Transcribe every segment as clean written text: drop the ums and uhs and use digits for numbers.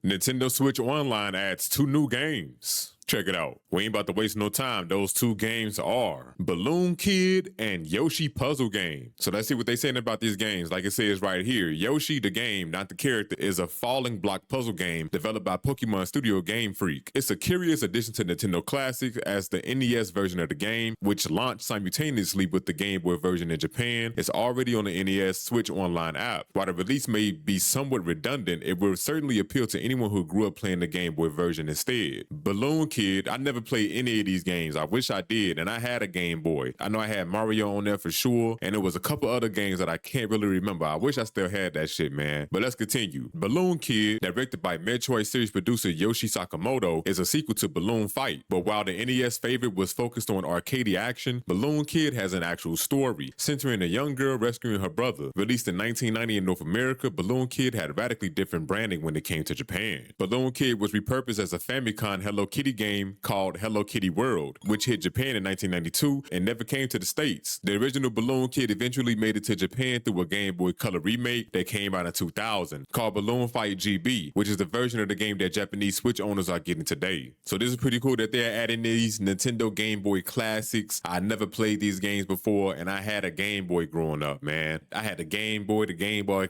Nintendo Switch Online adds 2 new games. Check it out. We ain't about to waste no time. Those 2 games are Balloon Kid and Yoshi Puzzle Game. So let's see what they saying about these games. Like it says right here, Yoshi, the game, not the character, is a falling block puzzle game developed by Pokemon Studio Game Freak. It's a curious addition to Nintendo Classic as the NES version of the game, which launched simultaneously with the Game Boy version in Japan. It's already on the NES Switch Online app. While the release may be somewhat redundant, it will certainly appeal to anyone who grew up playing the Game Boy version instead. Balloon Kid, I never played any of these games. I wish I did, and I had a Game Boy. I know I had Mario on there for sure, and there was a couple other games that I can't really remember. I wish I still had that shit, man. But let's continue. Balloon Kid, directed by Metroid series producer Yoshi Sakamoto, is a sequel to Balloon Fight. But while the NES favorite was focused on arcade action, Balloon Kid has an actual story, centering a young girl rescuing her brother. Released in 1990 in North America, Balloon Kid had radically different branding when it came to Japan. Balloon Kid was repurposed as a Famicom Hello Kitty game called Hello Kitty World, which hit Japan in 1992 and never came to the States. The original Balloon Kid eventually made it to Japan through a Game Boy Color remake that came out in 2000 called Balloon Fight GB, which is the version of the game that Japanese Switch owners are getting today. So this is pretty cool that they're adding these Nintendo Game Boy classics. I never played these games before, and I had a Game Boy growing up, man. I had the Game Boy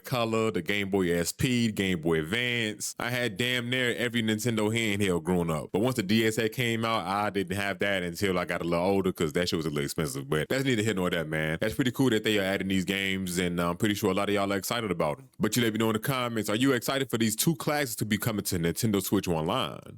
Color, the Game Boy SP, Game Boy Advance. I had damn near every Nintendo handheld growing up. But once the DS came out, I didn't have that until I got a little older because that shit was a little expensive. But that's neither here nor there, man. That's pretty cool that they are adding these games, and I'm pretty sure a lot of y'all are excited about them. But you let me know in the comments, are you excited for these 2 classics to be coming to Nintendo Switch Online?